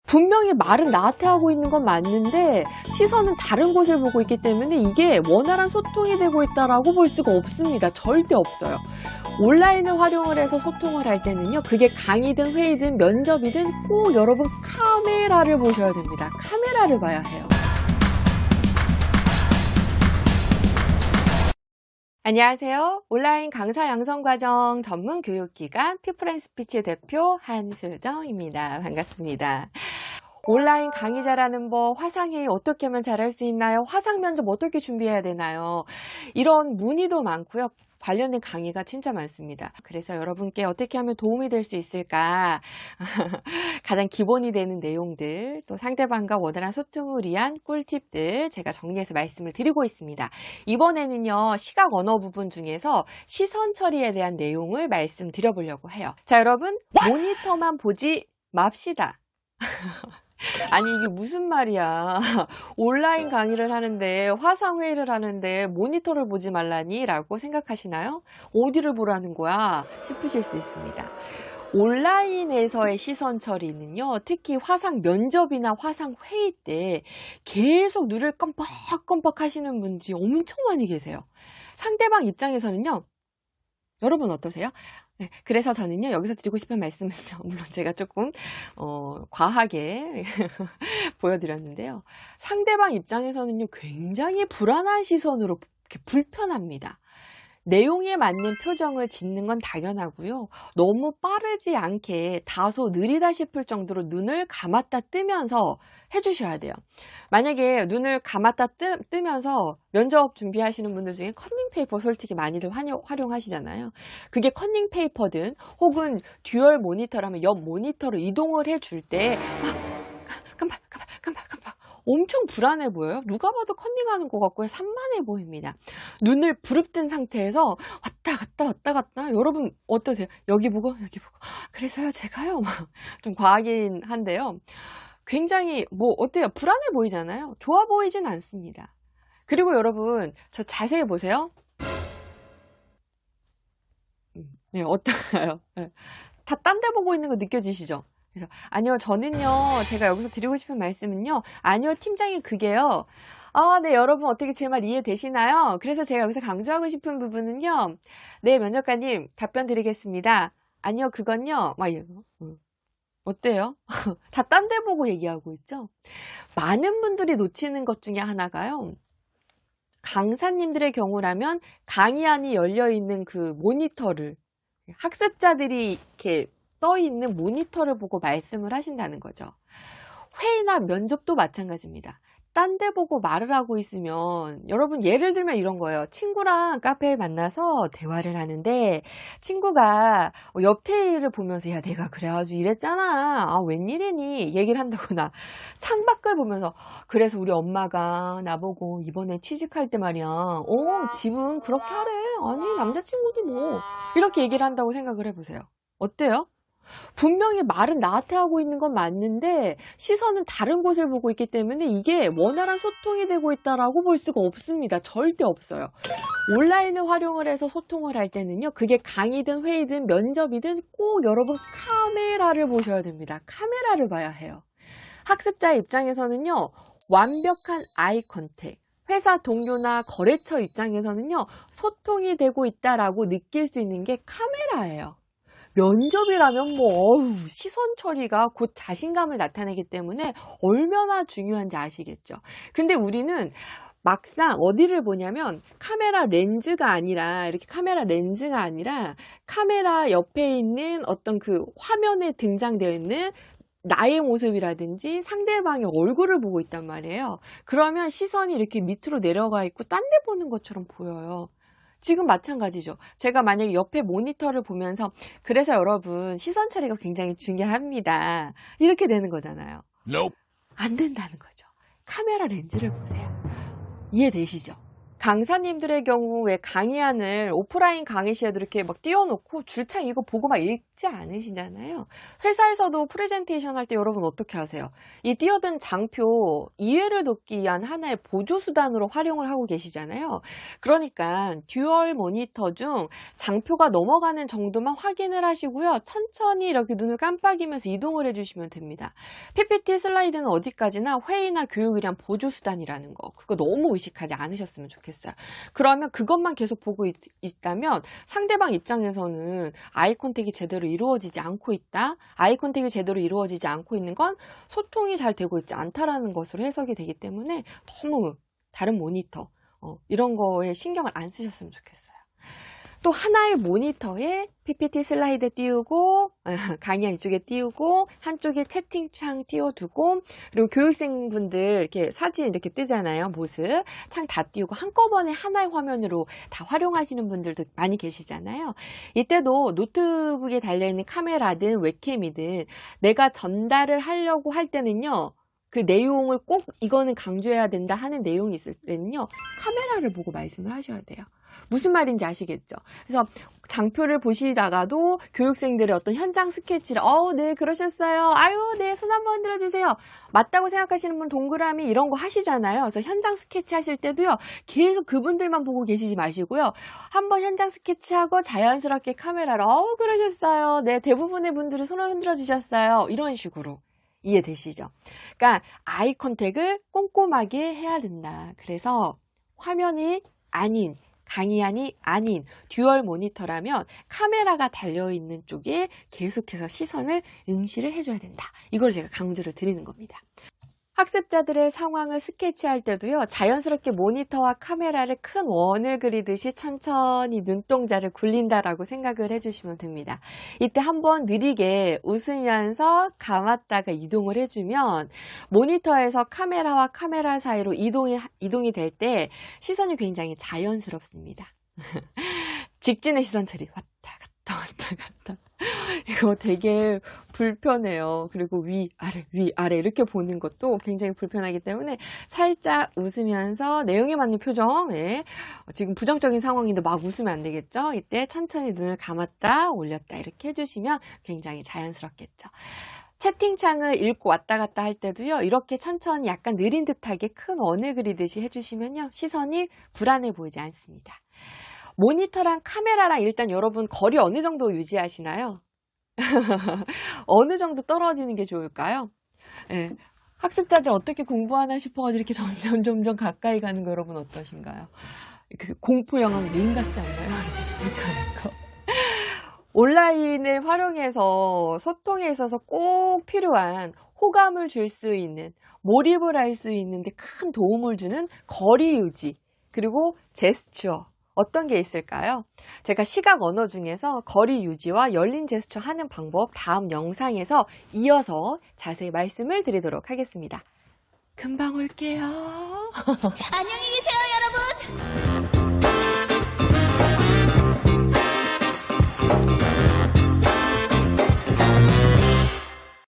분명히 말은 나한테 하고 있는 건 맞는데 시선은 다른 곳을 보고 있기 때문에 이게 원활한 소통이 되고 있다라고 볼 수가 없습니다. 절대 없어요. 온라인을 활용을 해서 소통을 할 때는요, 그게 강의든 회의든 면접이든 꼭 여러분 카메라를 보셔야 됩니다. 카메라를 봐야 해요. 안녕하세요. 온라인 강사 양성과정 전문 교육기관 피플앤스피치 대표 한수정입니다. 반갑습니다. 온라인 강의 잘하는 법, 화상회의 어떻게 하면 잘할 수 있나요? 화상 면접 어떻게 준비해야 되나요? 이런 문의도 많고요. 관련된 강의가 진짜 많습니다. 그래서 여러분께 어떻게 하면 도움이 될 수 있을까? 가장 기본이 되는 내용들, 또 상대방과 원활한 소통을 위한 꿀팁들 제가 정리해서 말씀을 드리고 있습니다. 이번에는요, 시각 언어 부분 중에서 시선 처리에 대한 내용을 말씀드려보려고 해요. 자, 여러분, 모니터만 보지 맙시다. 아니 이게 무슨 말이야. 온라인 강의를 하는데 화상회의를 하는데 모니터를 보지 말라니? 라고 생각하시나요? 어디를 보라는 거야? 싶으실 수 있습니다. 온라인에서의 시선 처리는요, 특히 화상 면접이나 화상 회의 때 계속 눈을 껌뻑껌뻑 하시는 분들이 엄청 많이 계세요. 상대방 입장에서는요, 여러분 어떠세요? 네, 그래서 저는요, 여기서 드리고 싶은 말씀은요, 물론 제가 조금 과하게 보여드렸는데요, 상대방 입장에서는요, 굉장히 불안한 시선으로 이렇게 불편합니다. 내용에 맞는 표정을 짓는 건 당연하고요, 너무 빠르지 않게 다소 느리다 싶을 정도로 눈을 감았다 뜨면서 해주셔야 돼요. 만약에 눈을 감았다 뜨면서 면접 준비하시는 분들 중에 커닝페이퍼 솔직히 많이들 활용하시잖아요. 그게 커닝페이퍼든 혹은 듀얼 모니터라면 옆 모니터로 이동을 해줄 때 깜빡 엄청 불안해 보여요. 누가 봐도 컨닝하는 것 같고 산만해 보입니다. 눈을 부릅뜬 상태에서 왔다 갔다. 여러분 어떠세요? 여기 보고 그래서요 제가요 좀 과하긴 한데요. 굉장히 어때요? 불안해 보이잖아요. 좋아 보이진 않습니다. 그리고 여러분 저 자세히 보세요. 네, 어떤가요? 네. 다 딴 데 보고 있는 거 느껴지시죠? 그래서 아니요, 저는요, 제가 여기서 드리고 싶은 말씀은요, 아니요, 팀장이 그게요. 네, 여러분 어떻게 제 말 이해되시나요? 그래서 제가 여기서 강조하고 싶은 부분은요, 네, 면접관님 답변 드리겠습니다. 아니요, 그건요, 어때요? 다 딴 데 보고 얘기하고 있죠? 많은 분들이 놓치는 것 중에 하나가요, 강사님들의 경우라면 강의안이 열려있는 그 모니터를, 학습자들이 이렇게 떠있는 모니터를 보고 말씀을 하신다는 거죠. 회의나 면접도 마찬가지입니다. 딴 데 보고 말을 하고 있으면, 여러분 예를 들면 이런 거예요. 친구랑 카페에 만나서 대화를 하는데 친구가 옆 테일을 보면서 야 내가 그래가지고 이랬잖아. 웬일이니? 얘기를 한다거나 창밖을 보면서 그래서 우리 엄마가 나보고 이번에 취직할 때 말이야. 집은 그렇게 하래. 아니 남자친구도 뭐. 이렇게 얘기를 한다고 생각을 해보세요. 어때요? 분명히 말은 나한테 하고 있는 건 맞는데 시선은 다른 곳을 보고 있기 때문에 이게 원활한 소통이 되고 있다라고 볼 수가 없습니다. 절대 없어요. 온라인을 활용을 해서 소통을 할 때는요, 그게 강의든 회의든 면접이든 꼭 여러분 카메라를 보셔야 됩니다. 카메라를 봐야 해요. 학습자의 입장에서는요, 완벽한 아이 컨택, 회사 동료나 거래처 입장에서는요, 소통이 되고 있다라고 느낄 수 있는 게 카메라예요. 면접이라면 시선 처리가 곧 자신감을 나타내기 때문에 얼마나 중요한지 아시겠죠? 근데 우리는 막상 어디를 보냐면 카메라 렌즈가 아니라 카메라 옆에 있는 어떤 그 화면에 등장되어 있는 나의 모습이라든지 상대방의 얼굴을 보고 있단 말이에요. 그러면 시선이 이렇게 밑으로 내려가 있고 딴 데 보는 것처럼 보여요. 지금 마찬가지죠. 제가 만약에 옆에 모니터를 보면서 그래서 여러분 시선 처리가 굉장히 중요합니다. 이렇게 되는 거잖아요. Nope. 안 된다는 거죠. 카메라 렌즈를 보세요. 이해되시죠? 강사님들의 경우 왜 강의안을 오프라인 강의 시에도 이렇게 막 띄워놓고 줄창 이거 보고 막 읽지 않으시잖아요. 회사에서도 프레젠테이션 할 때 여러분 어떻게 하세요? 이 띄어든 장표 이해를 돕기 위한 하나의 보조수단으로 활용을 하고 계시잖아요. 그러니까 듀얼 모니터 중 장표가 넘어가는 정도만 확인을 하시고요. 천천히 이렇게 눈을 깜빡이면서 이동을 해주시면 됩니다. PPT 슬라이드는 어디까지나 회의나 교육을 위한 보조수단이라는 거. 그거 너무 의식하지 않으셨으면 좋겠어요. 그러면 그것만 계속 보고 있다면 상대방 입장에서는 아이 컨택이 제대로 이루어지지 않고 있다. 아이 컨택이 제대로 이루어지지 않고 있는 건 소통이 잘 되고 있지 않다라는 것으로 해석이 되기 때문에 너무 다른 모니터 이런 거에 신경을 안 쓰셨으면 좋겠어요. 또 하나의 모니터에 PPT 슬라이드 띄우고 강의안 이쪽에 띄우고 한쪽에 채팅창 띄워두고 그리고 교육생분들 이렇게 사진 이렇게 뜨잖아요. 모습 창 다 띄우고 한꺼번에 하나의 화면으로 다 활용하시는 분들도 많이 계시잖아요. 이때도 노트북에 달려있는 카메라든 웹캠이든 내가 전달을 하려고 할 때는요. 그 내용을 꼭 이거는 강조해야 된다 하는 내용이 있을 때는요. 카메라를 보고 말씀을 하셔야 돼요. 무슨 말인지 아시겠죠? 그래서 장표를 보시다가도 교육생들의 어떤 현장 스케치를 네 그러셨어요. 아유 네 손 한번 들어주세요. 맞다고 생각하시는 분 동그라미 이런 거 하시잖아요. 그래서 현장 스케치 하실 때도요. 계속 그분들만 보고 계시지 마시고요. 한번 현장 스케치하고 자연스럽게 카메라로 그러셨어요. 네 대부분의 분들이 손을 흔들어 주셨어요. 이런 식으로. 이해되시죠? 그러니까 아이 컨택을 꼼꼼하게 해야 된다. 그래서 화면이 아닌 강의안이 아닌 듀얼 모니터라면 카메라가 달려있는 쪽에 계속해서 시선을 응시를 해줘야 된다. 이걸 제가 강조를 드리는 겁니다. 학습자들의 상황을 스케치할 때도요. 자연스럽게 모니터와 카메라를 큰 원을 그리듯이 천천히 눈동자를 굴린다라고 생각을 해주시면 됩니다. 이때 한번 느리게 웃으면서 감았다가 이동을 해주면 모니터에서 카메라와 카메라 사이로 이동이 될 때 시선이 굉장히 자연스럽습니다. 직진의 시선 처리 왔다 갔다 이거 되게 불편해요. 그리고 위 아래 이렇게 보는 것도 굉장히 불편하기 때문에 살짝 웃으면서 내용에 맞는 표정 지금 부정적인 상황인데 막 웃으면 안 되겠죠. 이때 천천히 눈을 감았다 올렸다 이렇게 해주시면 굉장히 자연스럽겠죠. 채팅창을 읽고 왔다 갔다 할 때도요. 이렇게 천천히 약간 느린 듯하게 큰 원을 그리듯이 해주시면요. 시선이 불안해 보이지 않습니다. 모니터랑 카메라랑 일단 여러분 거리 어느 정도 유지하시나요? 어느 정도 떨어지는 게 좋을까요? 네. 학습자들 어떻게 공부하나 싶어가지고 이렇게 점점 가까이 가는 거 여러분 어떠신가요? 그 공포영화 링 같지 않나요? 이거. 온라인을 활용해서 소통에 있어서 꼭 필요한 호감을 줄 수 있는, 몰입을 할 수 있는데 큰 도움을 주는 거리 유지, 그리고 제스처. 어떤 게 있을까요? 제가 시각 언어 중에서 거리 유지와 열린 제스처 하는 방법 다음 영상에서 이어서 자세히 말씀을 드리도록 하겠습니다. 금방 올게요. 안녕히 계세요, 여러분.